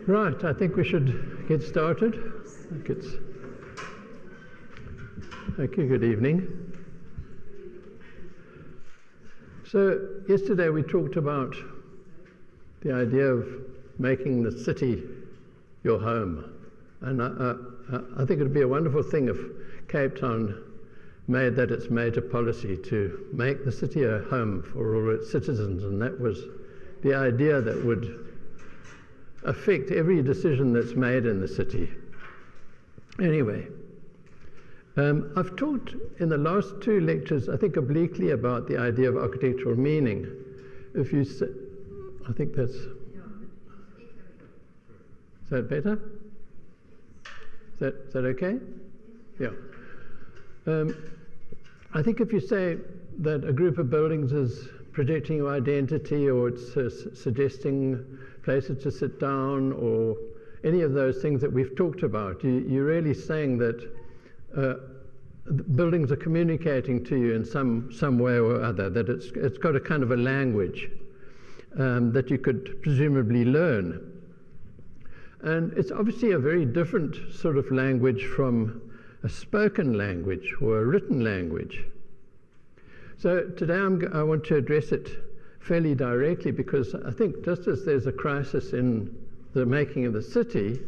Right, I think we should get started. Okay, good evening. So yesterday we talked about the idea of making the city your home. And I think it would be a wonderful thing if Cape Town made that its major policy to make the city a home for all its citizens, and that was the idea that would affect every decision that's made in the city. Anyway, I've talked in the last two lectures, I think, obliquely about the idea of architectural meaning. If you say, I think that's, is that better? Is that okay? Yeah. I think if you say that a group of buildings is projecting your identity, or it's suggesting places to sit down, or any of those things that we've talked about, you're really saying that buildings are communicating to you in some way or other, that it's got a kind of a language that you could presumably learn. And it's obviously a very different sort of language from a spoken language or a written language. So today I want to address it fairly directly, because I think just as there's a crisis in the making of the city,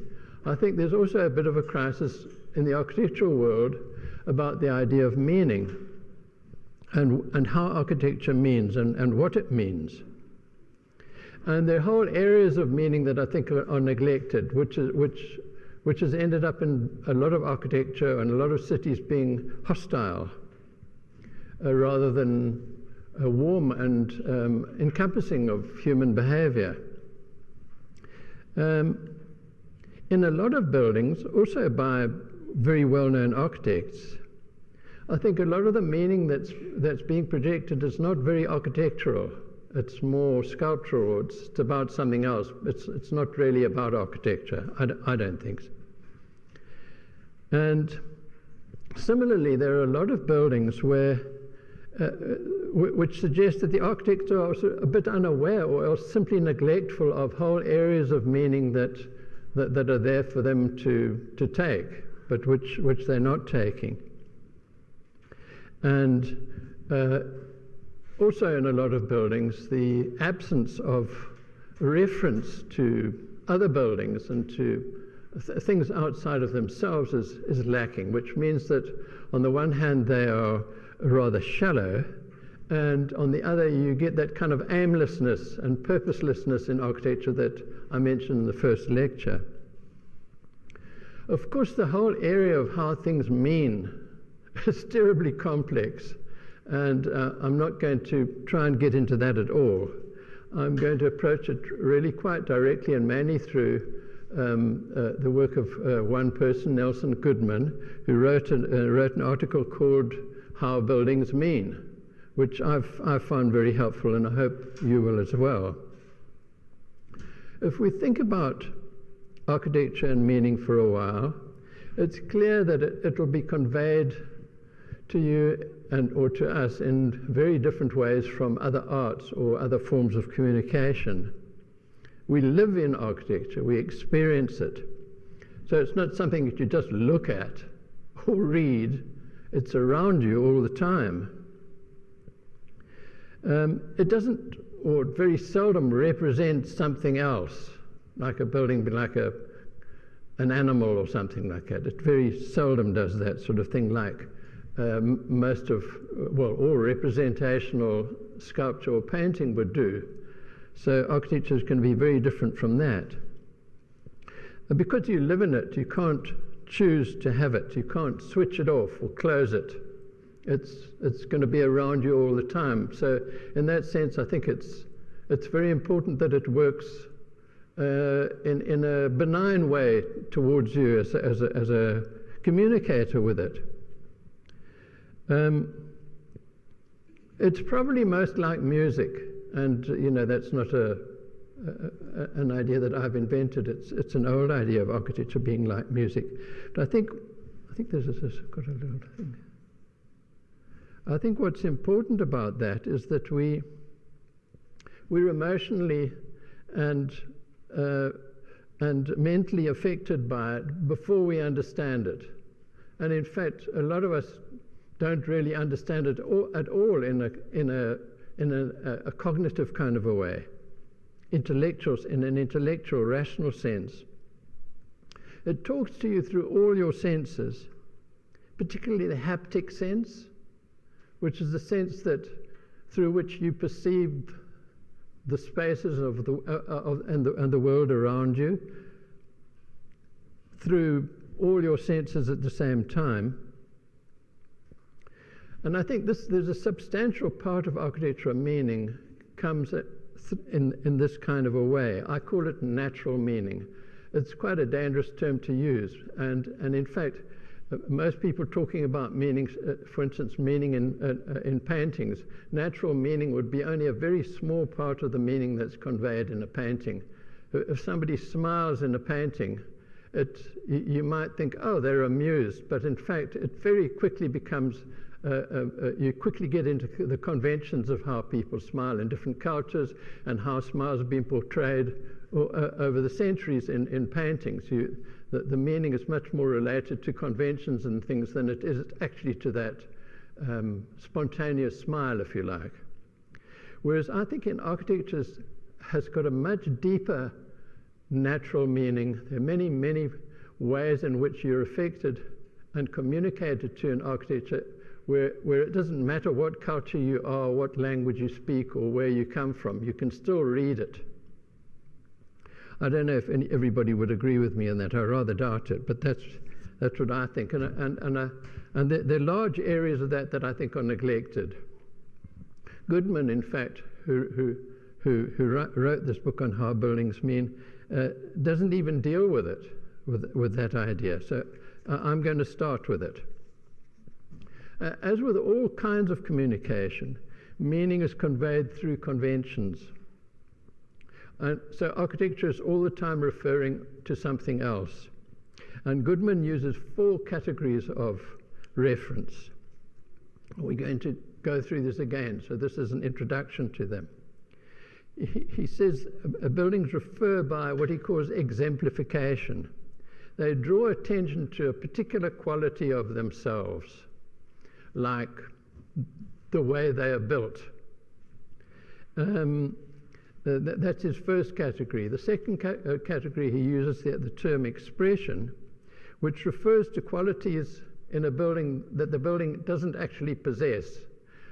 I think there's also a bit of a crisis in the architectural world about the idea of meaning and how architecture means and what it means. And there are whole areas of meaning that I think are neglected, which has ended up in a lot of architecture and a lot of cities being hostile rather than warm and encompassing of human behavior. In a lot of buildings, also by very well-known architects, I think a lot of the meaning that's being projected is not very architectural. It's more sculptural. It's about something else. It's not really about architecture. I don't think so. And similarly, there are a lot of buildings where which suggests that the architects are also a bit unaware, or else simply neglectful of whole areas of meaning that are there for them to take, but which they're not taking. And also in a lot of buildings, the absence of reference to other buildings and to things outside of themselves is lacking, which means that on the one hand they are rather shallow, and on the other you get that kind of aimlessness and purposelessness in architecture that I mentioned in the first lecture. Of course, the whole area of how things mean is terribly complex, and I'm not going to try and get into that at all. I'm going to approach it really quite directly and mainly through the work of one person, Nelson Goodman, who wrote an article called How Buildings Mean, which I've found very helpful, and I hope you will as well. If we think about architecture and meaning for a while, it's clear that it will be conveyed to you or to us in very different ways from other arts or other forms of communication. We live in architecture, we experience it. So it's not something that you just look at or read, it's around you all the time. It doesn't, or very seldom, represent something else, like a building, like an animal or something like that. It very seldom does that sort of thing, like all representational sculpture or painting would do. So architecture can be very different from that. Because you live in it, you can't choose to have it. You can't switch it off or close it. It's going to be around you all the time. So in that sense, I think it's very important that it works in a benign way towards you as a communicator with it. It's probably most like music, and that's not an idea that I've invented. It's an old idea of architecture being like music. But I think there's got a little thing. I think what's important about that is that we're emotionally and and mentally affected by it before we understand it. And in fact, a lot of us don't really understand it at all in a cognitive kind of a way, in an intellectual, rational sense. It talks to you through all your senses, particularly the haptic sense, which is the sense that through which you perceive the spaces of the world around you, through all your senses at the same time. And I think there's a substantial part of architectural meaning comes in this kind of a way. I call it natural meaning. It's quite a dangerous term to use, and in fact, most people talking about meanings, for instance, meaning in paintings, natural meaning would be only a very small part of the meaning that's conveyed in a painting. If somebody smiles in a painting, you might think, oh, they're amused, but in fact, it very quickly becomes, you quickly get into the conventions of how people smile in different cultures and how smiles have been portrayed over the centuries in paintings. The meaning is much more related to conventions and things than it is actually to that spontaneous smile, if you like. Whereas I think in architecture has got a much deeper natural meaning. There are many, many ways in which you're affected and communicated to in architecture where it doesn't matter what culture you are, what language you speak, or where you come from, you can still read it. I don't know if everybody would agree with me on that. I rather doubt it, but that's what I think. And there are large areas of that I think are neglected. Goodman, in fact, who wrote this book on how buildings mean, doesn't even deal with it, with that idea. So I'm going to start with it. As with all kinds of communication, meaning is conveyed through conventions. And so architecture is all the time referring to something else. And Goodman uses 4 categories of reference. We're going to go through this again, so this is an introduction to them. He says buildings refer by what he calls exemplification. They draw attention to a particular quality of themselves, like the way they are built. That's his first category. The second category, he uses the term expression, which refers to qualities in a building that the building doesn't actually possess,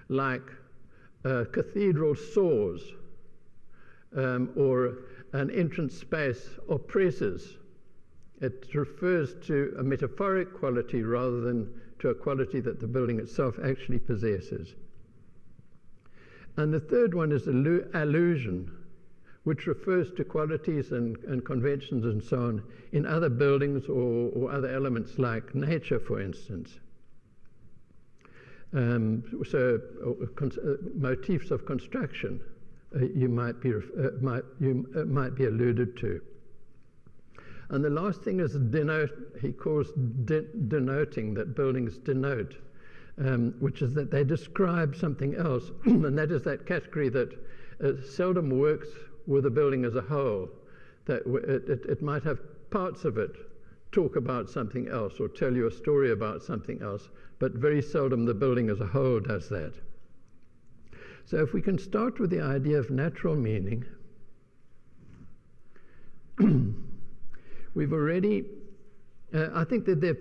like cathedral soars, or an entrance space oppresses. It refers to a metaphoric quality rather than to a quality that the building itself actually possesses. And the third one is allusion, which refers to qualities and conventions and so on in other buildings or other elements like nature, for instance. Motifs of construction might be alluded to. And the last thing is he calls denoting, that buildings denote, which is that they describe something else, and that is that category that seldom works with a building as a whole, that it might have parts of it talk about something else or tell you a story about something else, but very seldom the building as a whole does that. So if we can start with the idea of natural meaning, we've already, I think that there are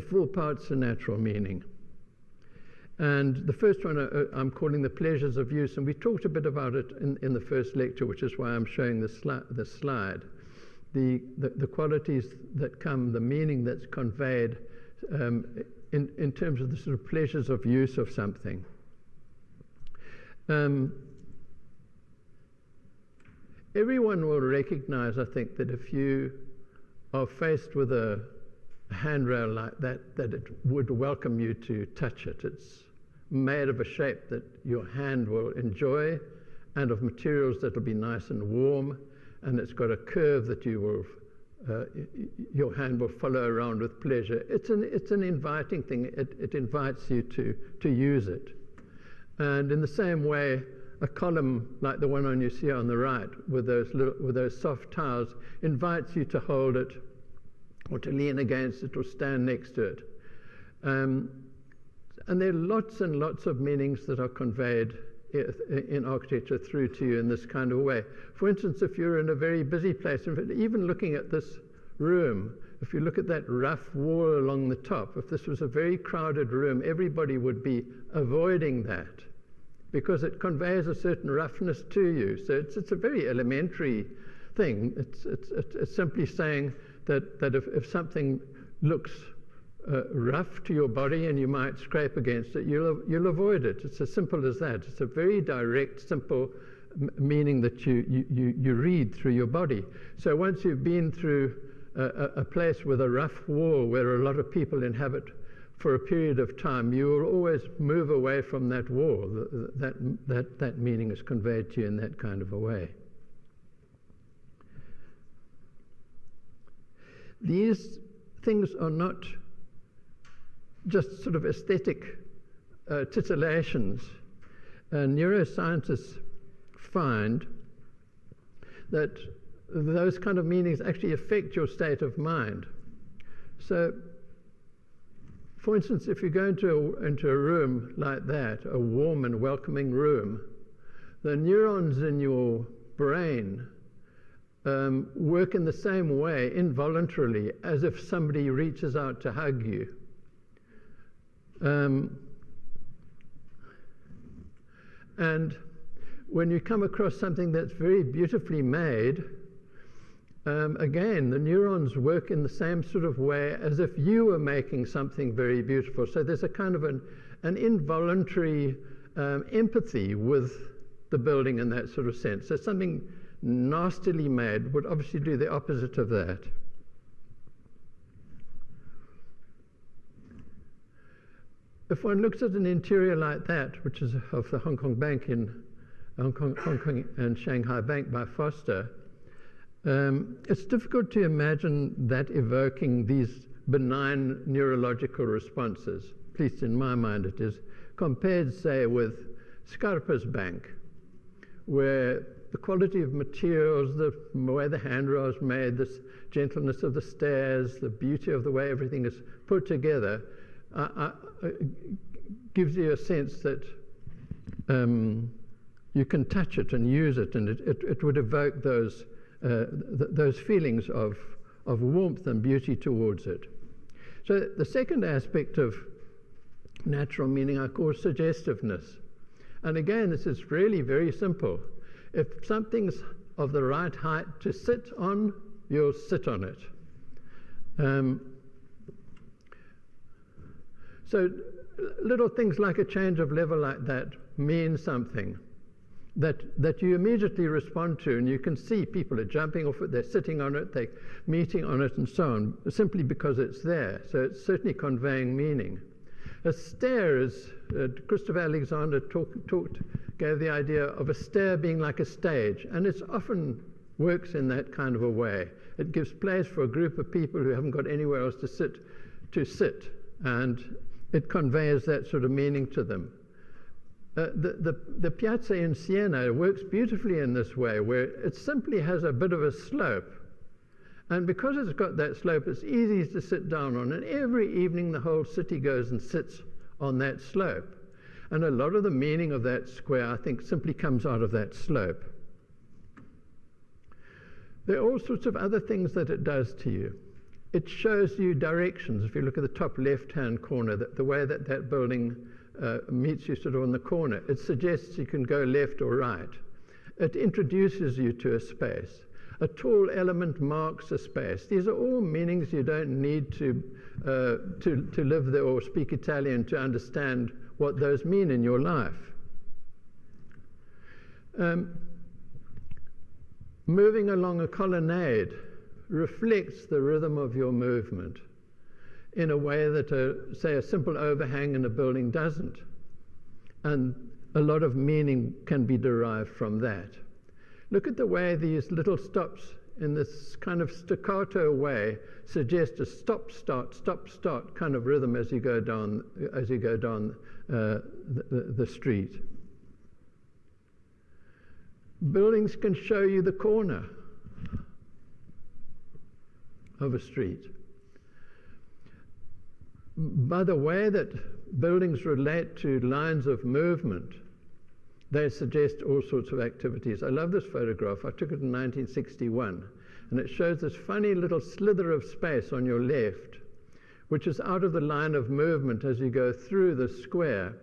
4 parts to natural meaning. And the first one I'm calling the pleasures of use, and we talked a bit about it in the first lecture, which is why I'm showing the slide. The qualities that come, the meaning that's conveyed in terms of the sort of pleasures of use of something. Everyone will recognize, I think, that if you are faced with a handrail like that it would welcome you to touch it. It's made of a shape that your hand will enjoy and of materials that will be nice and warm, and it's got a curve that your hand will follow around with pleasure. It's an inviting thing. It invites you to use it. And in the same way, a column like the one you see on the right with those soft tiles invites you to hold it or to lean against it or stand next to it. And there are lots and lots of meanings that are conveyed in architecture through to you in this kind of way. For instance, if you're in a very busy place, even looking at this room, if you look at that rough wall along the top, if this was a very crowded room, everybody would be avoiding that because it conveys a certain roughness to you. So it's a very elementary thing. It's simply saying that if something looks rough to your body and you might scrape against it, you'll avoid it. It's as simple as that. It's a very direct, simple meaning that you read through your body. So once you've been through a place with a rough wall where a lot of people inhabit for a period of time, you will always move away from that wall. That meaning is conveyed to you in that kind of a way. These things are not just sort of aesthetic titillations. Neuroscientists find that those kind of meanings actually affect your state of mind. So, for instance, if you go into a room like that, a warm and welcoming room, the neurons in your brain work in the same way, involuntarily, as if somebody reaches out to hug you. And when you come across something that's very beautifully made, again, the neurons work in the same sort of way as if you were making something very beautiful. So there's a kind of an involuntary empathy with the building in that sort of sense. So something nastily made would obviously do the opposite of that. If one looks at an interior like that, which is of the Hong Kong Bank in Hong Kong and Shanghai Bank by Foster, it's difficult to imagine that evoking these benign neurological responses, at least in my mind it is, compared, say, with Scarpa's Bank, where the quality of materials, the way the handrail is made, the gentleness of the stairs, the beauty of the way everything is put together, gives you a sense that you can touch it and use it, and it would evoke those feelings of warmth and beauty towards it. So the second aspect of natural meaning I call suggestiveness. And again, this is really very simple. If something's of the right height to sit on, you'll sit on it. So little things like a change of level like that mean something that you immediately respond to, and you can see people are jumping off it, they're sitting on it, they're meeting on it, and so on, simply because it's there. So it's certainly conveying meaning. A stair is, Christopher Alexander gave the idea of a stair being like a stage, and it often works in that kind of a way. It gives place for a group of people who haven't got anywhere else to sit, and it conveys that sort of meaning to them. The piazza in Siena works beautifully in this way, where it simply has a bit of a slope. And because it's got that slope, it's easy to sit down on. And every evening, the whole city goes and sits on that slope. And a lot of the meaning of that square, I think, simply comes out of that slope. There are all sorts of other things that it does to you. It shows you directions. If you look at the top left-hand corner, the way that building meets you sort of on the corner, it suggests you can go left or right. It introduces you to a space. A tall element marks a space. These are all meanings you don't need to live there or speak Italian to understand what those mean in your life. Moving along a colonnade reflects the rhythm of your movement in a way that, say, a simple overhang in a building doesn't. And a lot of meaning can be derived from that. Look at the way these little stops in this kind of staccato way suggest a stop, start kind of rhythm as you go down the street. buildings can show you the corner of a street. By the way that buildings relate to lines of movement, they suggest all sorts of activities. I love this photograph. I took it in 1961, and it shows this funny little slither of space on your left, which is out of the line of movement as you go through the square.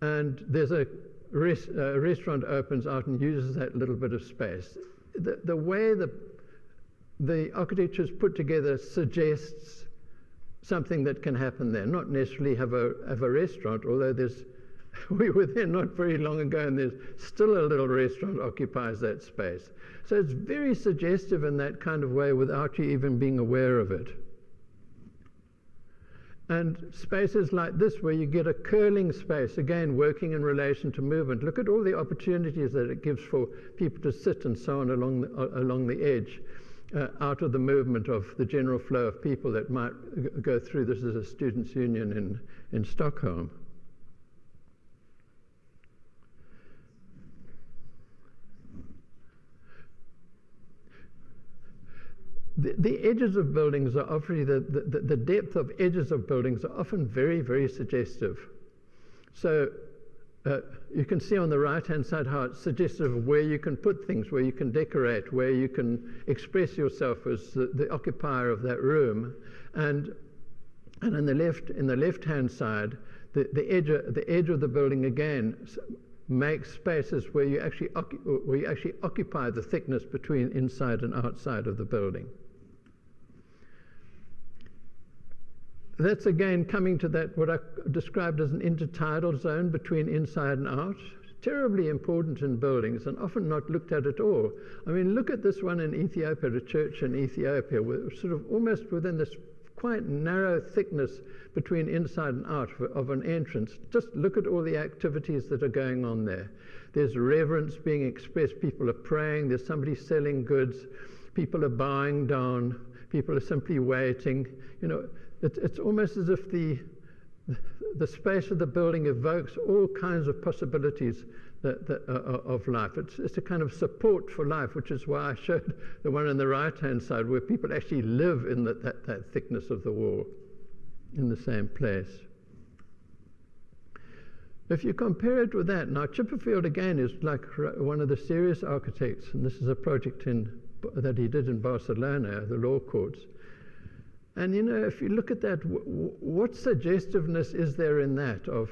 And there's a restaurant opens out and uses that little bit of space. The way the architecture is put together suggests something that can happen there. Not necessarily have a restaurant, although we were there not very long ago, and there's still a little restaurant occupies that space. So it's very suggestive in that kind of way without you even being aware of it. And spaces like this where you get a curling space, again, working in relation to movement. Look at all the opportunities that it gives for people to sit and so on along the edge, out of the movement of the general flow of people that might go through. This is a students' union in Stockholm. The edges of buildings are often, the depth of edges of buildings are often very, very suggestive. So you can see on the right-hand side how it's suggestive of where you can put things, where you can decorate, where you can express yourself as the occupier of that room. And in the left-hand side, the edge of the building again makes spaces where you actually occupy the thickness between inside and outside of the building. That's again coming to that, what I described as an intertidal zone between inside and out. Terribly important in buildings and often not looked at all. I mean, look at this one in Ethiopia, a church in Ethiopia, sort of almost within this quite narrow thickness between inside and out of an entrance. Just look at all the activities that are going on there. There's reverence being expressed, people are praying, there's somebody selling goods, people are bowing down, people are simply waiting. You know, it's almost as if the space of the building evokes all kinds of possibilities of life. It's a kind of support for life, which is why I showed the one on the right-hand side where people actually live in that thickness of the wall in the same place. If you compare it with that, now Chipperfield again is like one of the serious architects, and this is a project that he did in Barcelona, the law courts. And you know, if you look at that, what suggestiveness is there in that of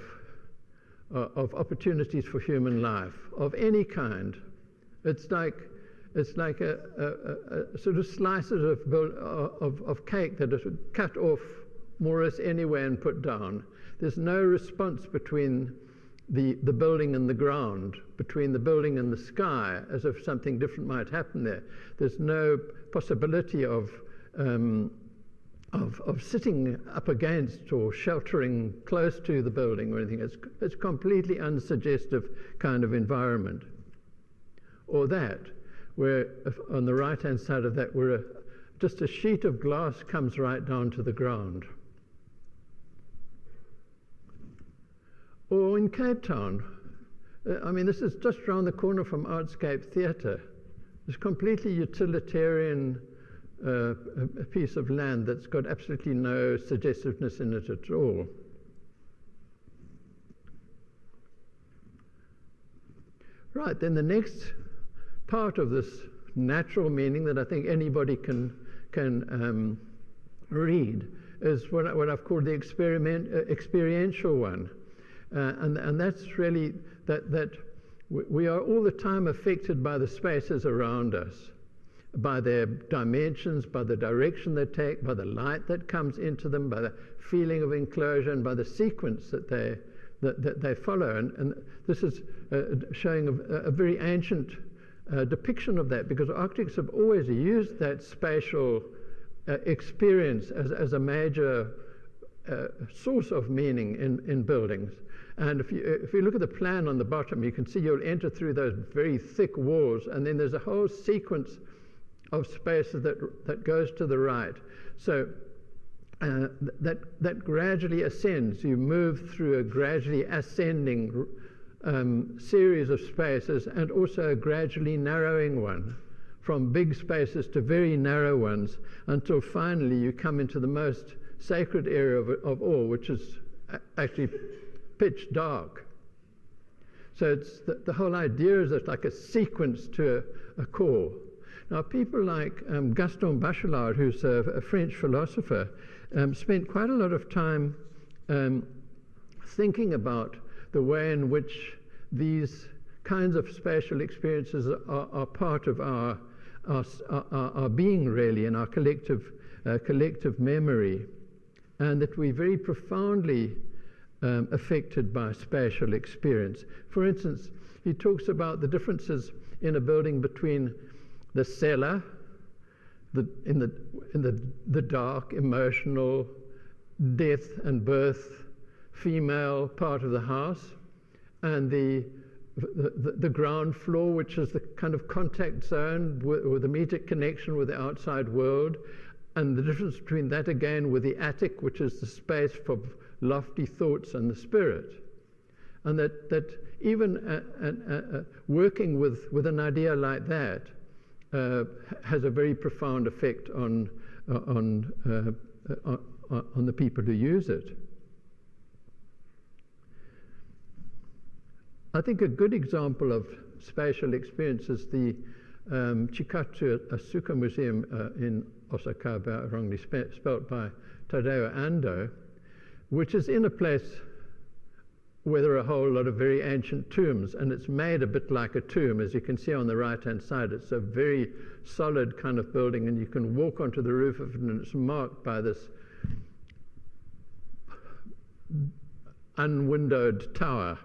opportunities for human life of any kind? It's like a sort of slices of cake that are cut off more or less anywhere and put down. There's no response between the building and the ground, between the building and the sky, as if something different might happen there. There's no possibility of sitting up against or sheltering close to the building or anything. It's completely unsuggestive kind of environment. Or that, where on the right-hand side of that, where just a sheet of glass comes right down to the ground. Or in Cape Town, I mean, this is just around the corner from Artscape Theatre. It's completely utilitarian a piece of land that's got absolutely no suggestiveness in it at all. Right, then the next part of this natural meaning that I think anybody can read is what I've called the experiential one. And that's really that we are all the time affected by the spaces around us, by their dimensions, by the direction they take, by the light that comes into them, by the feeling of enclosure, and by the sequence that they follow. And this is showing a very ancient depiction of that, because architects have always used that spatial experience as a major source of meaning in buildings. And if you look at the plan on the bottom, you can see you'll enter through those very thick walls, and then there's a whole sequence of spaces that goes to the right. So that gradually ascends. You move through a gradually ascending series of spaces, and also a gradually narrowing one, from big spaces to very narrow ones, until finally you come into the most sacred area of all, which is actually pitch dark. So it's the whole idea is it's like a sequence to a core. Now, people like Gaston Bachelard, who's a French philosopher, spent quite a lot of time thinking about the way in which these kinds of spatial experiences are part of our being, really, in our collective memory, and that we're very profoundly affected by spatial experience. For instance, he talks about the differences in a building between the cellar, in the dark, emotional, death and birth, female part of the house, and the ground floor, which is the kind of contact zone with the immediate connection with the outside world, and the difference between that again with the attic, which is the space for lofty thoughts and the spirit. And that even working with an idea like that has a very profound effect on the people who use it. I think a good example of spatial experience is the Chikatsu Asuka Museum in Osaka, wrongly spelt by Tadao Ando, which is in a place where there are a whole lot of very ancient tombs, and it's made a bit like a tomb. As you can see on the right-hand side, it's a very solid kind of building, and you can walk onto the roof of it, and it's marked by this unwindowed tower.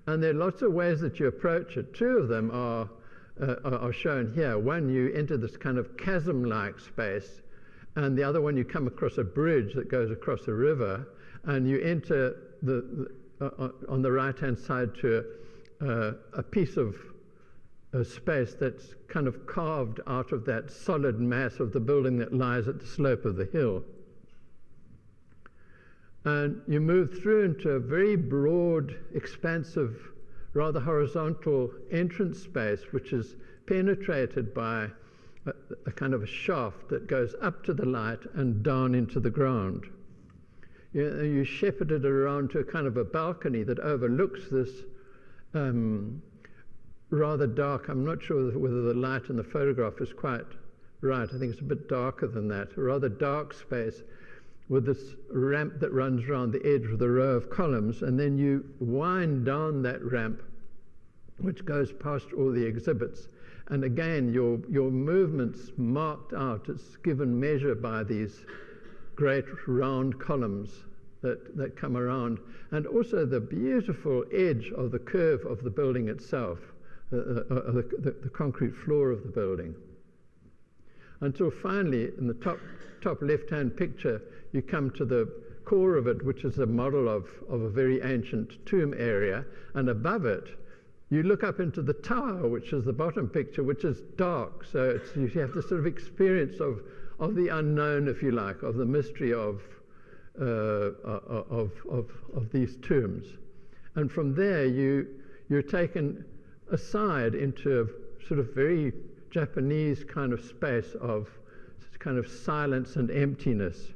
And there are lots of ways that you approach it. Two of them are shown here. One, you enter this kind of chasm-like space, and the other one, you come across a bridge that goes across a river, and you enter on the right-hand side to a piece of space that's kind of carved out of that solid mass of the building that lies at the slope of the hill. And you move through into a very broad, expansive, rather horizontal entrance space, which is penetrated by a kind of a shaft that goes up to the light and down into the ground. You shepherd it around to a kind of a balcony that overlooks this rather dark, I'm not sure whether the light in the photograph is quite right, I think it's a bit darker than that, a rather dark space with this ramp that runs around the edge with a row of columns, and then you wind down that ramp, which goes past all the exhibits. And again, your movement's marked out. It's given measure by these great round columns that come around, and also the beautiful edge of the curve of the building itself, the concrete floor of the building. Until finally, in the top left-hand picture, you come to the core of it, which is a model of a very ancient tomb area, and above it, you look up into the tower, which is the bottom picture, which is dark. So you have this sort of experience of the unknown, if you like, of the mystery of these tombs. And from there, you're taken aside into a sort of very Japanese kind of space of kind of silence and emptiness.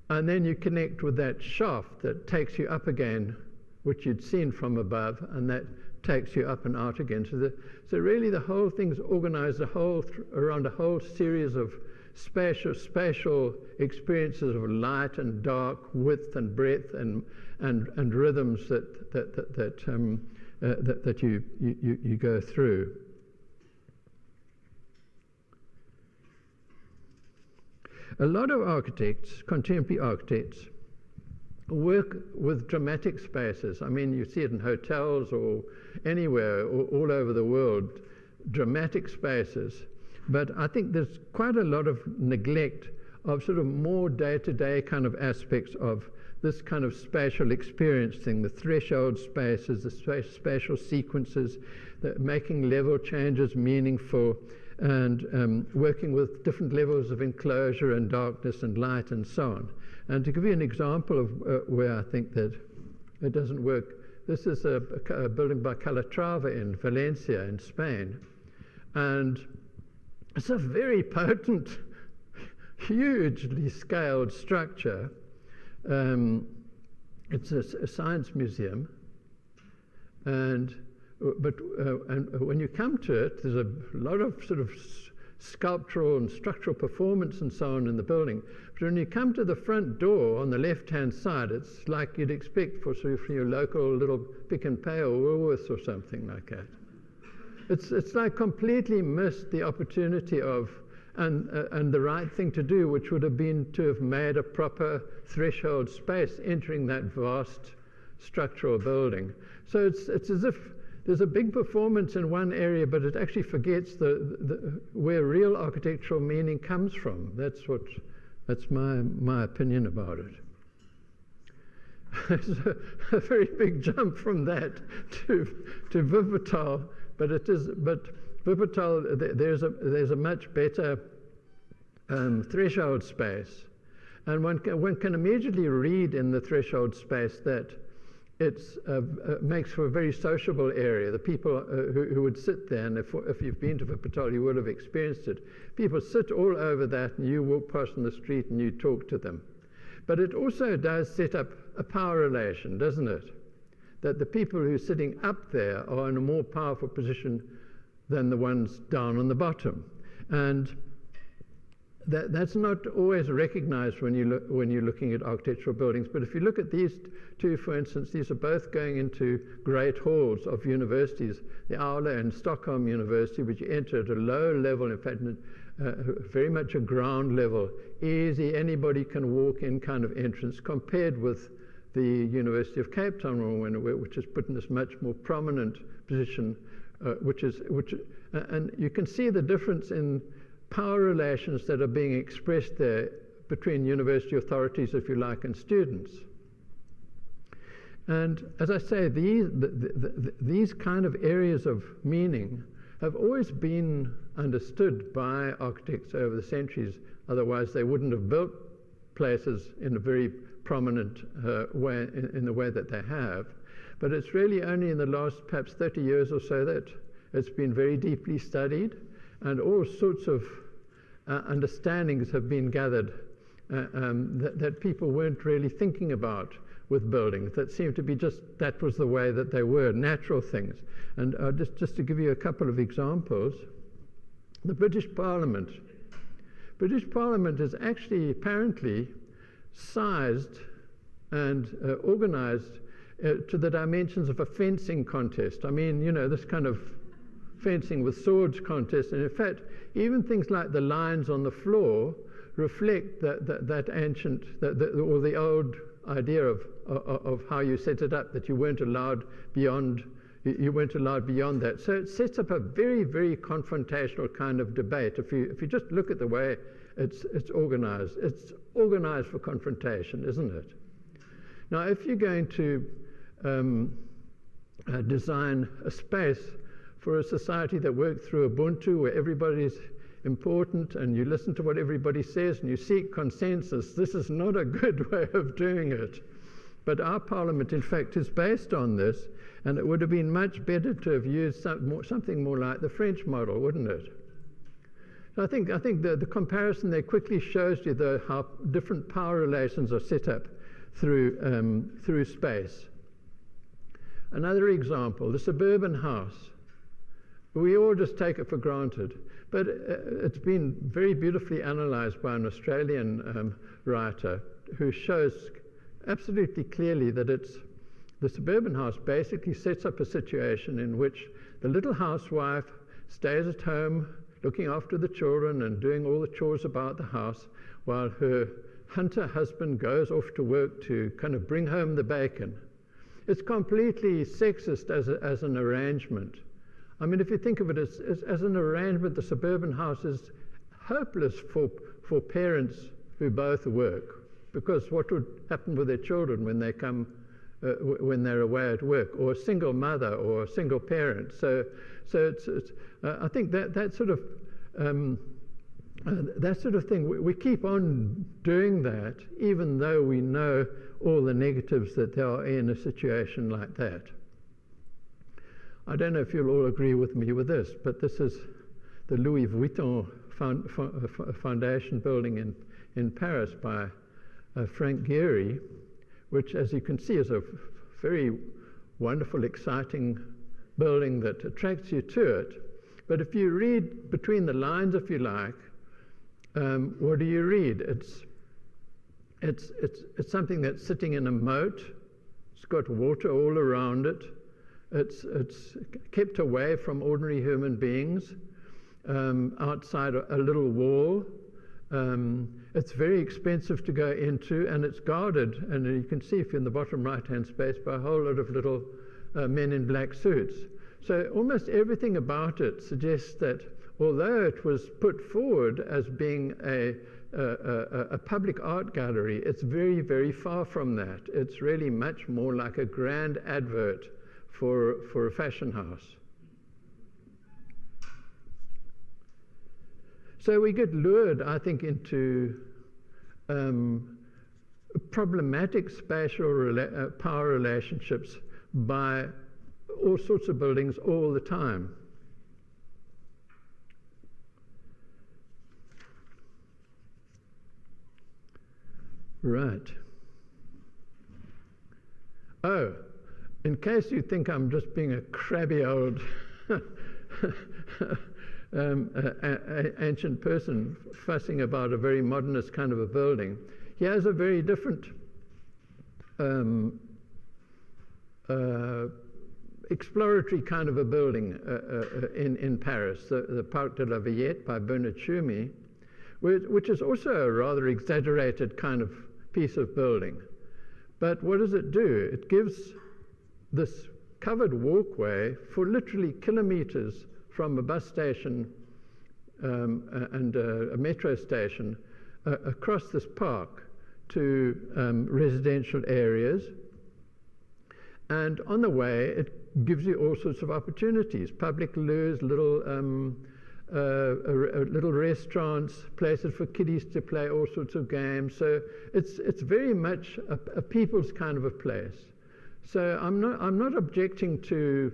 And then you connect with that shaft that takes you up again, which you'd seen from above, and that takes you up and out again. So really the whole thing's organized around a whole series of spatial experiences of light and dark, width and breadth, and rhythms that you go through. A lot of architects, contemporary architects, work with dramatic spaces. I mean, you see it in hotels or anywhere, all over the world, dramatic spaces. But I think there's quite a lot of neglect of sort of more day-to-day kind of aspects of this kind of spatial experience thing, the threshold spaces, the spatial sequences, making level changes meaningful, and working with different levels of enclosure and darkness and light and so on. And to give you an example of where I think that It doesn't work. This is a building by Calatrava in Valencia in Spain. And it's a very potent, hugely scaled structure. It's a science museum. And when you come to it, there's a lot of sort of sculptural and structural performance and so on in the building. But when you come to the front door on the left-hand side, it's like you'd expect for sort of your local little Pick and Pay or Woolworths or something like that. It's like completely missed the opportunity of and the right thing to do, which would have been to have made a proper threshold space entering that vast structural building. So it's as if there's a big performance in one area, but it actually forgets where real architectural meaning comes from. That's my opinion about it. It's a very big jump from that to Wuppertal, but Wuppertal there's a much better threshold space, and one can immediately read in the threshold space that it makes for a very sociable area. The people who would sit there, and if you've been to Wuppertal, you would have experienced it. People sit all over that, and you walk past on the street and you talk to them. But it also does set up a power relation, doesn't it? That the people who are sitting up there are in a more powerful position than the ones down on the bottom. And that's not always recognized when you're looking at architectural buildings. But if you look at these two, for instance, these are both going into great halls of universities, the Aula and Stockholm University, which you enter at a low level, in fact, very much a ground level, easy, anybody can walk in kind of entrance, compared with the University of Cape Town, which is put in this much more prominent position, and you can see the difference in power relations that are being expressed there between university authorities, if you like, and students. And as I say, these kind of areas of meaning have always been understood by architects over the centuries. Otherwise, they wouldn't have built places in a very prominent way, in the way that they have. But it's really only in the last perhaps 30 years or so that it's been very deeply studied, and all sorts of understandings have been gathered that people weren't really thinking about with buildings, that seemed to be just, that was the way that they were, natural things. And just to give you a couple of examples, the British Parliament is actually apparently sized and organized to the dimensions of a fencing contest. I mean, you know, this kind of fencing with swords contest, and in fact, even things like the lines on the floor reflect that ancient, or the old idea of how you set it up, that you weren't allowed beyond that. So it sets up a very, very confrontational kind of debate. If you just look at the way it's organized for confrontation, isn't it? Now, if you're going to design a space for a society that works through Ubuntu, where everybody's important and you listen to what everybody says and you seek consensus, this is not a good way of doing it. But our parliament, in fact, is based on this, and it would have been much better to have used something more like the French model, wouldn't it? So I think the comparison there quickly shows you how different power relations are set up through space. Another example, the suburban house. We all just take it for granted, but it's been very beautifully analysed by an Australian writer who shows absolutely clearly that the suburban house basically sets up a situation in which the little housewife stays at home looking after the children and doing all the chores about the house, while her hunter husband goes off to work to kind of bring home the bacon. It's completely sexist as an arrangement. I mean, if you think of it as an arrangement, the suburban house is hopeless for parents who both work, because what would happen with their children when they come, when they're away at work, or a single mother or a single parent? So I think that sort of thing, we keep on doing that, even though we know all the negatives that there are in a situation like that. I don't know if you'll all agree with me with this, but this is the Louis Vuitton Foundation building in Paris by Frank Gehry, which, as you can see, is a very wonderful, exciting building that attracts you to it. But if you read between the lines, if you like, what do you read? It's something that's sitting in a moat. It's got water all around it. It's kept away from ordinary human beings, outside a little wall. It's very expensive to go into, and it's guarded. And you can see, if you're in the bottom right-hand space, by a whole lot of little men in black suits. So almost everything about it suggests that although it was put forward as being a public art gallery, it's very, very far from that. It's really much more like a grand advert for a fashion house. So we get lured, I think, into problematic spatial power relationships by all sorts of buildings all the time. Right. Oh, in case you think I'm just being a crabby old ancient person fussing about a very modernist kind of a building, here's a very different exploratory kind of a building in Paris, the Parc de Lafayette by Bernard Tschumi, which is also a rather exaggerated kind of piece of building. But what does it do? It gives this covered walkway for literally kilometers from a bus station and a metro station across this park to residential areas. And on the way, it gives you all sorts of opportunities: public loos, little restaurants, places for kiddies to play all sorts of games. So it's very much a people's kind of a place. So I'm not objecting to,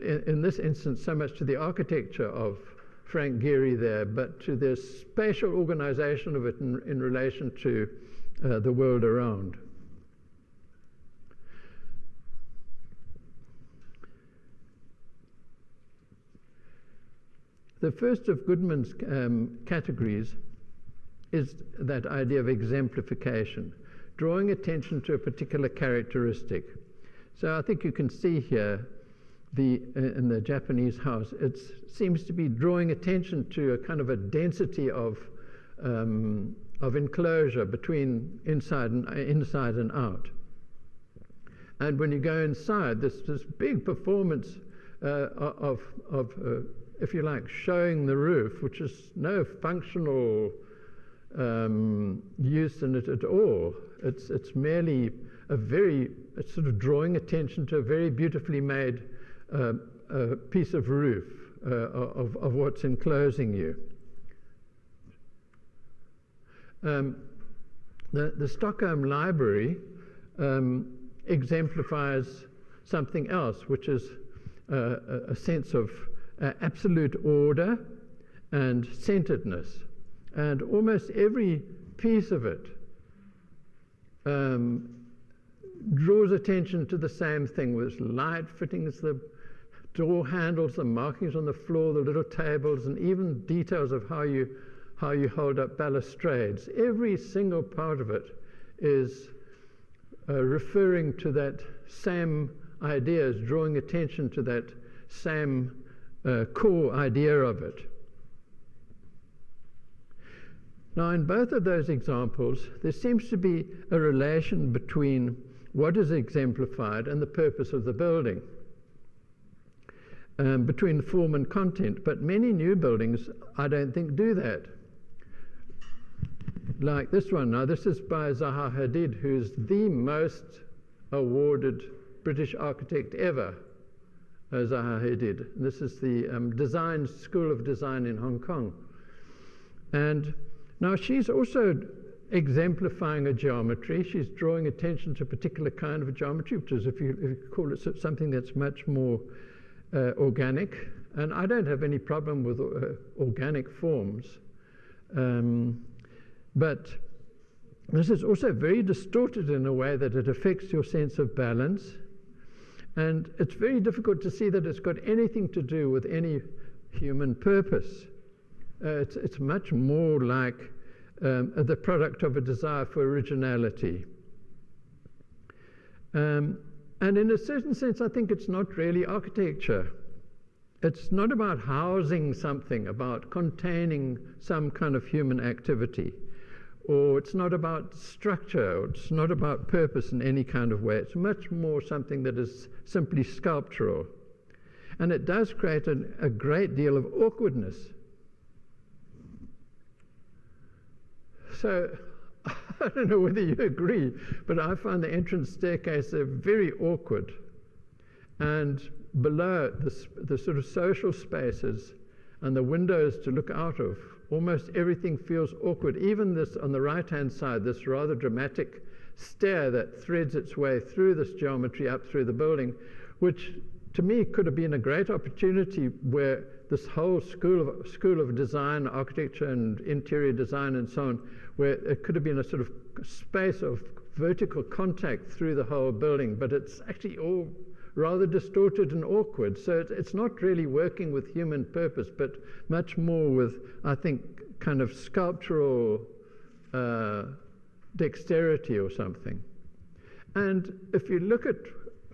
in this instance, so much to the architecture of Frank Gehry there, but to the spatial organization of it in relation to the world around. The first of Goodman's categories is that idea of exemplification, drawing attention to a particular characteristic. So I think you can see here in the Japanese house, it seems to be drawing attention to a kind of a density of enclosure between inside and out. And when you go inside, this big performance of if you like, showing the roof, which is no functional use in it at all. It's merely it's sort of drawing attention to a very beautifully made piece of roof of what's enclosing you. The Stockholm Library exemplifies something else, which is a sense of absolute order and centeredness, and almost every piece of it draws attention to the same thing, with light fittings, the door handles, the markings on the floor, the little tables, and even details of how you hold up balustrades. Every single part of it is referring to that same idea, is drawing attention to that same core idea of it. Now, in both of those examples, there seems to be a relation between what is exemplified and the purpose of the building, between the form and content. But many new buildings, I don't think, do that. Like this one. Now, this is by Zaha Hadid, who's the most awarded British architect ever. Zaha Hadid. This is the School of Design in Hong Kong. And now she's also exemplifying a geometry. She's drawing attention to a particular kind of a geometry, which is, if you call it something that's much more organic. And I don't have any problem with organic forms. But this is also very distorted in a way that it affects your sense of balance. And it's very difficult to see that it's got anything to do with any human purpose. It's much more like the product of a desire for originality. And in a certain sense, I think it's not really architecture. It's not about housing something, about containing some kind of human activity. Or it's not about structure, or it's not about purpose in any kind of way. It's much more something that is simply sculptural. And it does create a great deal of awkwardness. So, I don't know whether you agree, but I find the entrance staircase very awkward. And below the sort of social spaces and the windows to look out of, almost everything feels awkward. Even this, on the right-hand side, this rather dramatic stair that threads its way through this geometry up through the building, which to me could have been a great opportunity where this whole school of design, architecture and interior design and so on, where it could have been a sort of space of vertical contact through the whole building, but it's actually all rather distorted and awkward. So it's not really working with human purpose, but much more with, I think, kind of sculptural dexterity or something. And if you look at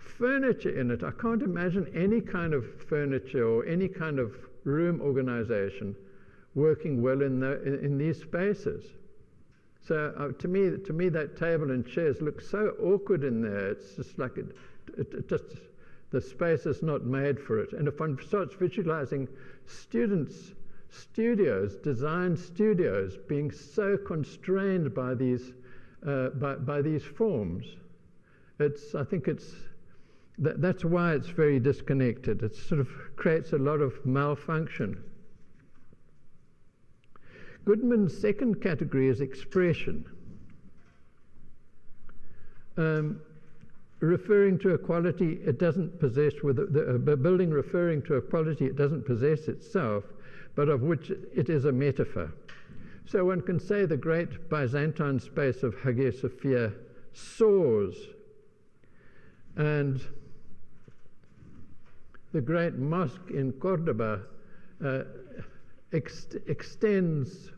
furniture in it, I can't imagine any kind of furniture or any kind of room organization working well in these spaces. So to me that table and chairs look so awkward in there. It's just like it just, the space is not made for it. And if one starts visualizing students' studios, design studios, being so constrained by these forms, I think that's why it's very disconnected. It sort of creates a lot of malfunction. Goodman's second category is expression. Referring to a quality it doesn't possess, with a building referring to a quality it doesn't possess itself, but of which it is a metaphor. So one can say the great Byzantine space of Hagia Sophia soars, and the great mosque in Cordoba extends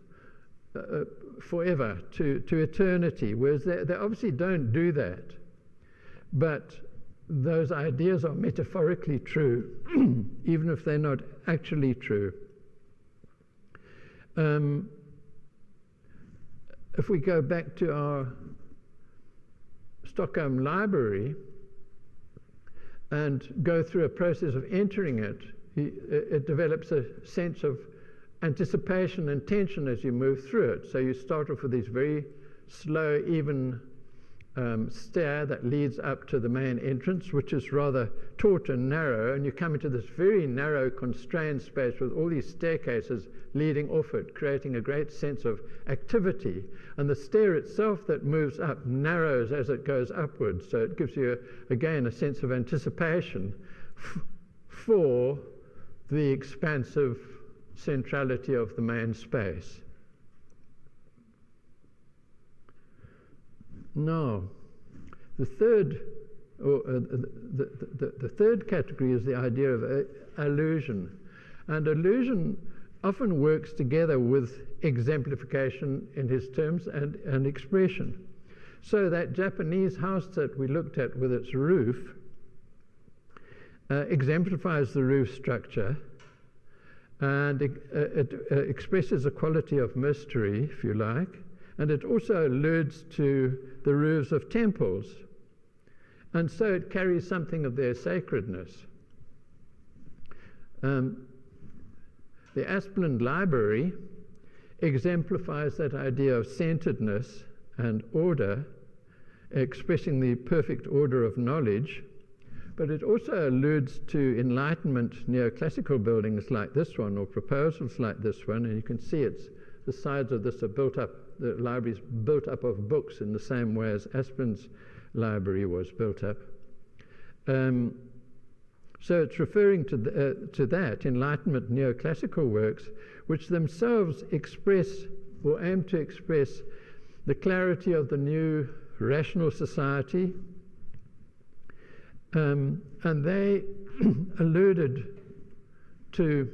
forever to eternity, whereas they obviously don't do that. But those ideas are metaphorically true, even if they're not actually true. If we go back to our Stockholm library and go through a process of entering it, it develops a sense of anticipation and tension as you move through it. So you start off with these very slow, even stair that leads up to the main entrance, which is rather taut and narrow, and you come into this very narrow, constrained space with all these staircases leading off it, creating a great sense of activity. And the stair itself that moves up narrows as it goes upwards, so it gives you, again, a sense of anticipation for the expansive centrality of the main space. Now, the third category is the idea of allusion, and allusion often works together with exemplification in his terms and expression. So that Japanese house that we looked at with its roof exemplifies the roof structure, and it expresses a quality of mystery, if you like. And it also alludes to the roofs of temples. And so it carries something of their sacredness. The Asplund Library exemplifies that idea of centeredness and order, expressing the perfect order of knowledge. But it also alludes to Enlightenment neoclassical buildings like this one, or proposals like this one. And you can see the sides of this are built up the library is built up of books in the same way as Aspin's library was built up. So it's referring to that Enlightenment neoclassical works, which themselves express or aim to express the clarity of the new rational society, and they alluded to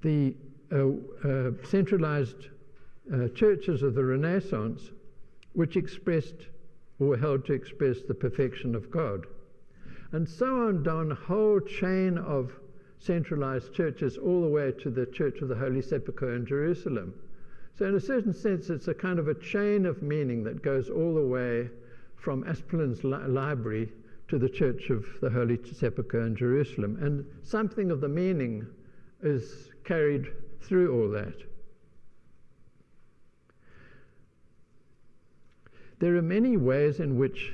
the centralized churches of the Renaissance, which expressed or held to express the perfection of God. And so on down a whole chain of centralized churches all the way to the Church of the Holy Sepulchre in Jerusalem. So in a certain sense, it's a kind of a chain of meaning that goes all the way from Aspin's library to the Church of the Holy Sepulchre in Jerusalem. And something of the meaning is carried through all that. There are many ways in which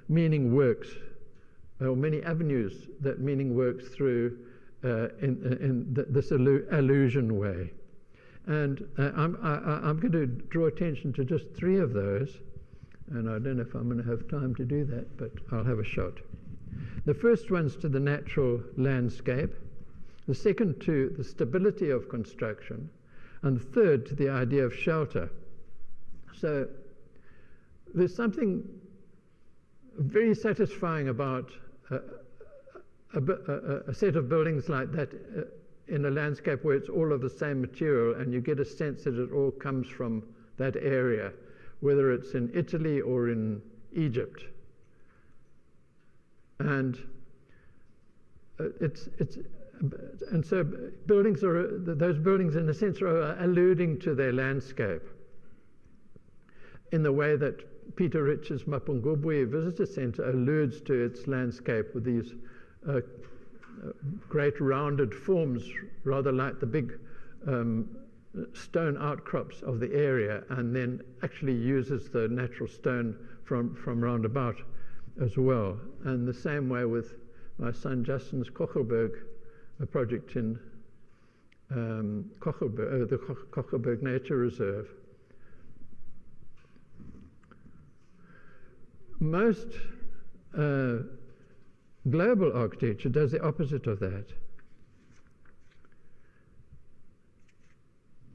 meaning works, or many avenues that meaning works through in this allusion way. And I'm going to draw attention to just 3 of those, and I don't know if I'm going to have time to do that, but I'll have a shot. The first one's to the natural landscape, the second to the stability of construction, and the third to the idea of shelter. So there's something very satisfying about a set of buildings like that in a landscape where it's all of the same material, and you get a sense that it all comes from that area, whether it's in Italy or in Egypt. And and so buildings are, those buildings in a sense are alluding to their landscape in the way that Peter Rich's Mapungubwe Visitor Centre alludes to its landscape with these great rounded forms, rather like the big stone outcrops of the area, and then actually uses the natural stone from round about as well. And the same way with my son Justin's Kochelberg, a project in Kochelberg, the Kochelberg Nature Reserve. Most global architecture does the opposite of that.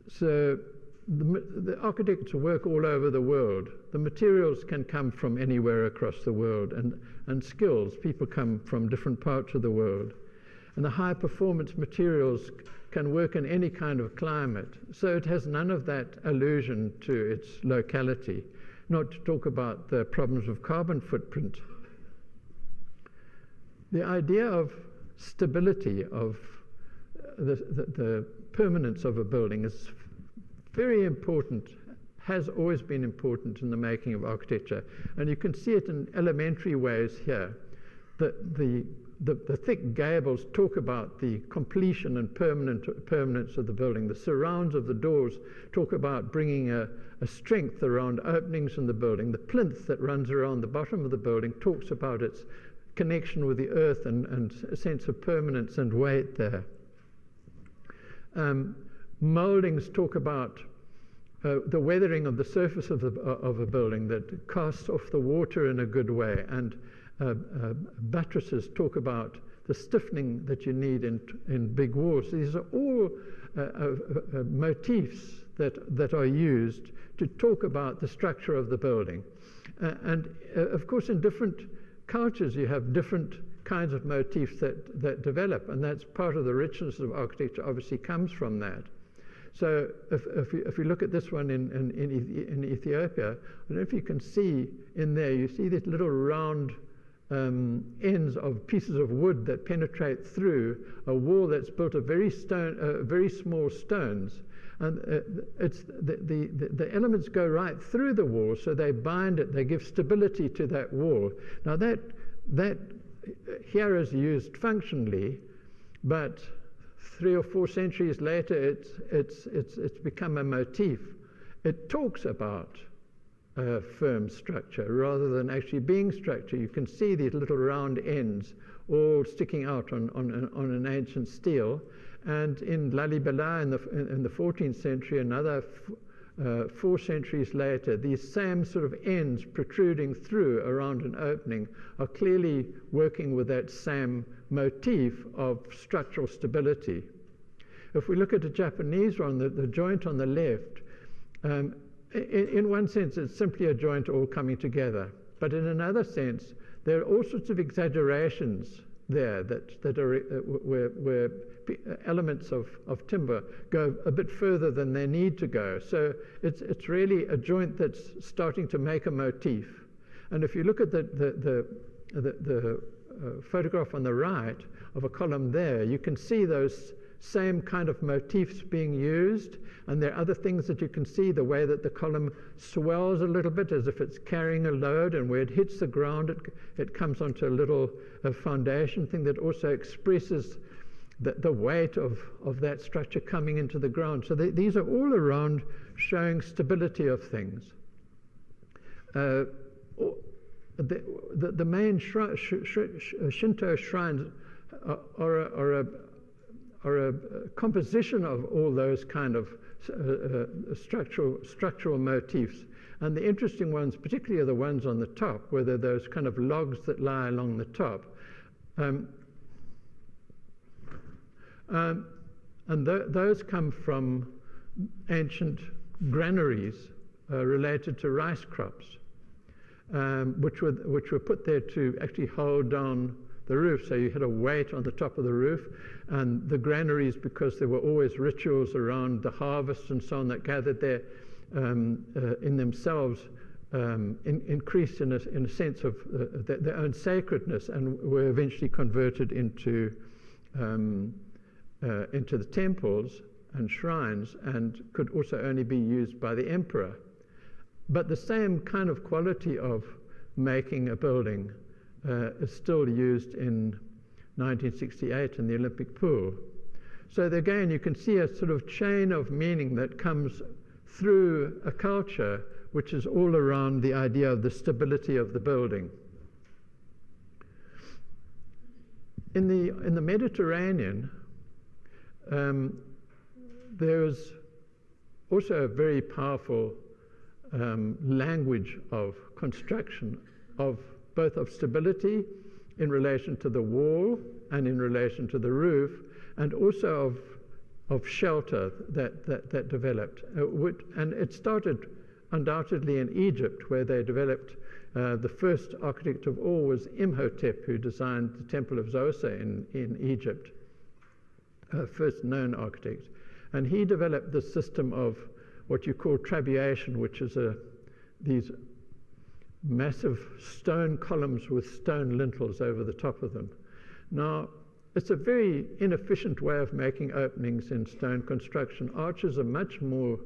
So the architects work all over the world. The materials can come from anywhere across the world, and skills, people come from different parts of the world. And the high performance materials can work in any kind of climate. So it has none of that allusion to its locality, not to talk about the problems of carbon footprint. The idea of stability, of the permanence of a building is very important, has always been important in the making of architecture. And you can see it in elementary ways here. The thick gables talk about the completion and permanence of the building. The surrounds of the doors talk about bringing a strength around openings in the building. The plinth that runs around the bottom of the building talks about its connection with the earth and a sense of permanence and weight there. Moldings talk about the weathering of the surface of a building that casts off the water in a good way, and buttresses talk about the stiffening that you need in big walls. These are all motifs that are used to talk about the structure of the building. And of course, in different cultures, you have different kinds of motifs that develop, and that's part of the richness of architecture, obviously comes from that. So if you look at this one in Ethiopia, I don't know if you can see in there, you see these little round ends of pieces of wood that penetrate through a wall that's built of very small stones, and it's the elements go right through the wall, so they bind it, they give stability to that wall. Now that here is used functionally, but 3 or 4 centuries later, it's become a motif. It talks about a firm structure rather than actually being structure. You can see these little round ends all sticking out on an ancient steel. And in Lalibela in the 14th century, another 4 centuries later, these same sort of ends protruding through around an opening are clearly working with that same motif of structural stability. If we look at the Japanese one, the joint on the left, in one sense it's simply a joint all coming together, but in another sense there are all sorts of exaggerations there that are where elements of timber go a bit further than they need to go. So it's really a joint that's starting to make a motif. And if you look at the photograph on the right of a column there, you can see those same kind of motifs being used, and there are other things that you can see, the way that the column swells a little bit as if it's carrying a load, and where it hits the ground it comes onto a little foundation thing that also expresses the weight of that structure coming into the ground. So these are all around showing stability of things. The main Shinto shrines are a composition of all those kind of structural motifs. And the interesting ones, particularly, are the ones on the top, where there are those kind of logs that lie along the top. Those come from ancient granaries related to rice crops, which were put there to actually hold down the roof. So you had a weight on the top of the roof, and the granaries, because there were always rituals around the harvest and so on that gathered there in themselves, increased in a sense of their own sacredness, and were eventually converted into the temples and shrines, and could also only be used by the emperor. But the same kind of quality of making a building is still used in 1968 in the Olympic pool. So again, you can see a sort of chain of meaning that comes through a culture which is all around the idea of the stability of the building. In the Mediterranean, there's also a very powerful language of construction, of both of stability in relation to the wall and in relation to the roof, and also of shelter that developed. And it started undoubtedly in Egypt, where they developed the first architect of all was Imhotep, who designed the Temple of Zoser in Egypt, first known architect. And he developed the system of what you call trabeation, which is these massive stone columns with stone lintels over the top of them. Now, it's a very inefficient way of making openings in stone construction. Arches are much more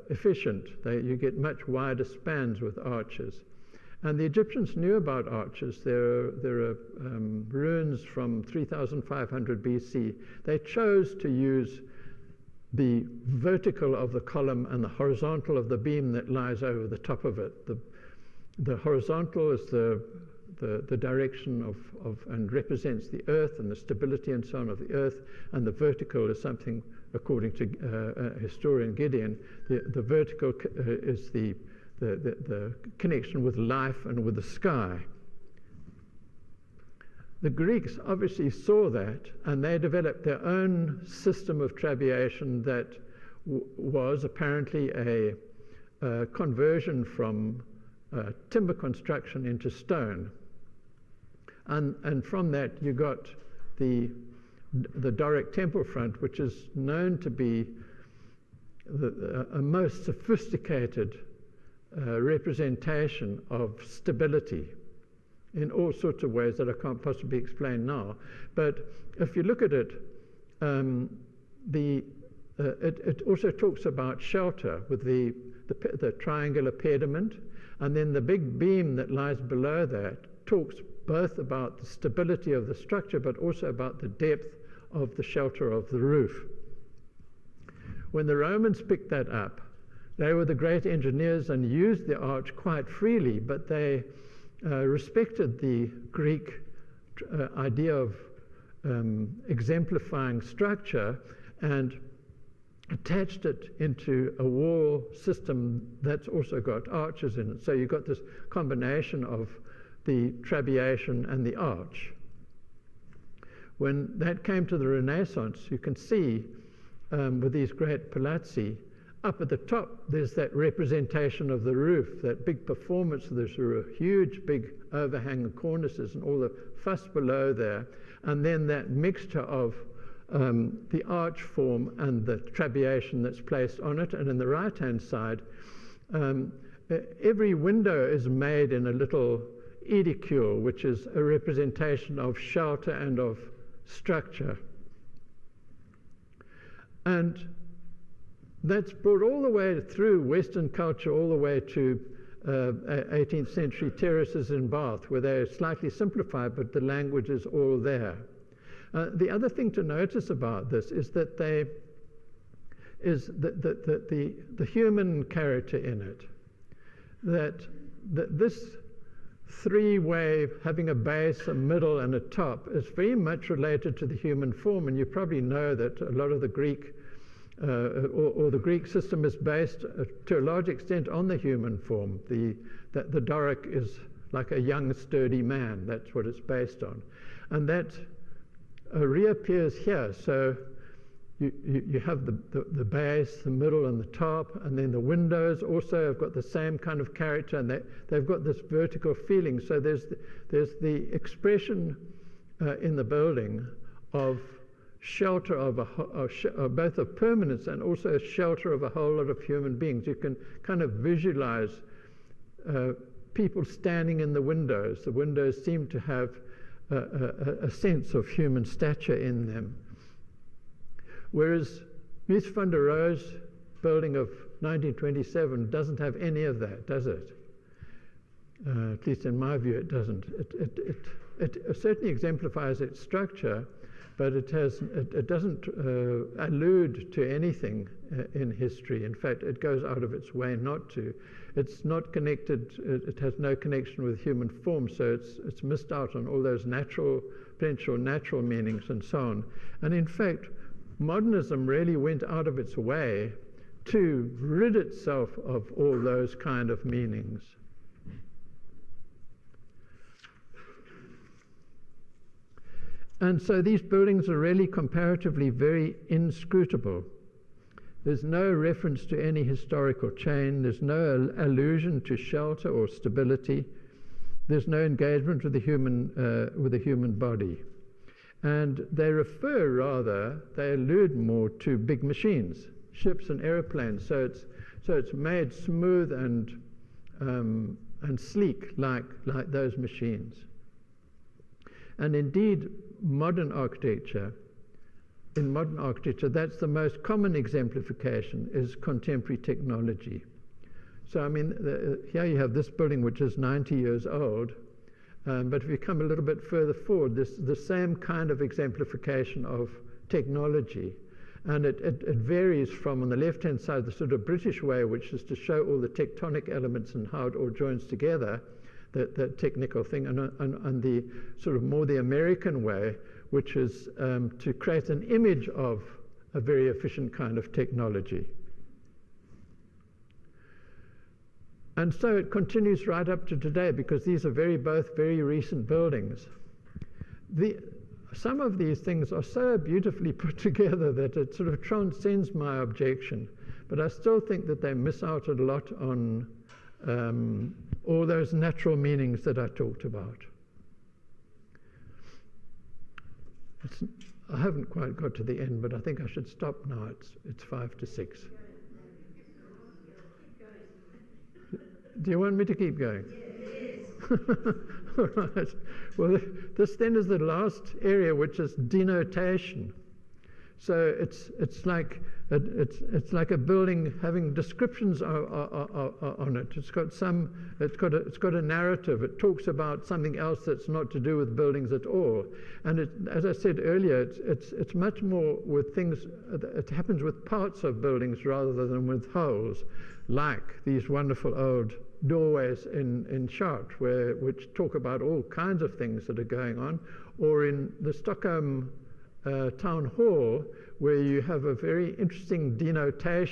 efficient. You get much wider spans with arches. And the Egyptians knew about arches. There are ruins from 3500 BC. They chose to use the vertical of the column and the horizontal of the beam that lies over the top of it. The horizontal is the direction of and represents the earth and the stability and so on of the earth, and the vertical is something, according to historian Gideon, the vertical is the connection with life and with the sky. The Greeks obviously saw that, and they developed their own system of trabeation that was apparently a conversion from timber construction into stone. And from that you got the Doric temple front, which is known to be a most sophisticated representation of stability in all sorts of ways that I can't possibly explain now. But if you look at it, it also talks about shelter with the triangular pediment, and then the big beam that lies below that talks both about the stability of the structure but also about the depth of the shelter of the roof. When the Romans picked that up, they were the great engineers and used the arch quite freely, but they respected the Greek idea of exemplifying structure, and attached it into a wall system that's also got arches in it. So you've got this combination of the trabeation and the arch. When that came to the Renaissance, you can see with these great palazzi, up at the top there's that representation of the roof, that big performance of this roof, huge big overhang cornices and all the fuss below there, and then that mixture of the arch form and the trabeation that's placed on it. And in the right-hand side, every window is made in a little edicule, which is a representation of shelter and of structure. And that's brought all the way through Western culture, all the way to 18th century terraces in Bath, where they're slightly simplified, but the language is all there. The other thing to notice about this is that the human character in it, that this three-way, having a base, a middle, and a top, is very much related to the human form. And you probably know that a lot of the Greek, or the Greek system is based to a large extent on the human form. The Doric is like a young, sturdy man. That's what it's based on. And that reappears here. So you have the base, the middle, and the top, and then the windows also have got the same kind of character, and they've got this vertical feeling. So there's the expression in the building of shelter of both of permanence and also a shelter of a whole lot of human beings. You can kind of visualize people standing in the windows. The windows seem to have a sense of human stature in them. Whereas Mies van der Rohe's building of 1927 doesn't have any of that, does it? At least in my view, it doesn't. It certainly exemplifies its structure, but it doesn't allude to anything in history. In fact, it goes out of its way not to. It's not connected. It has no connection with human form, so it's missed out on all those potential natural meanings and so on. And in fact, modernism really went out of its way to rid itself of all those kind of meanings. And so these buildings are really comparatively very inscrutable. There's no reference to any historical chain. There's no allusion to shelter or stability. There's no engagement with the human body. And they they allude more to big machines, ships and aeroplanes. So it's made smooth and sleek like those machines. And indeed, in modern architecture, that's the most common exemplification, is contemporary technology. So I mean, here you have this building which is 90 years old, but if you come a little bit further forward, the same kind of exemplification of technology. And it varies from, on the left-hand side, the sort of British way, which is to show all the tectonic elements and how it all joins together, that technical thing, and the sort of more the American way, which is to create an image of a very efficient kind of technology. And so it continues right up to today, because these are both very recent buildings. Some of these things are so beautifully put together that it sort of transcends my objection, but I still think that they miss out a lot on all those natural meanings that I talked about. I haven't quite got to the end, but I think I should stop now. It's 5 to 6. Do you want me to keep going? Yes. All right. Well, this then is the last area, which is denotation. So it's like a building having descriptions on it. It's got a narrative. It talks about something else that's not to do with buildings at all. And as I said earlier, it's much more with things. It happens with parts of buildings rather than with wholes, like these wonderful old doorways in Chartres, which talk about all kinds of things that are going on, or in the Stockholm town hall where you have a very interesting denotation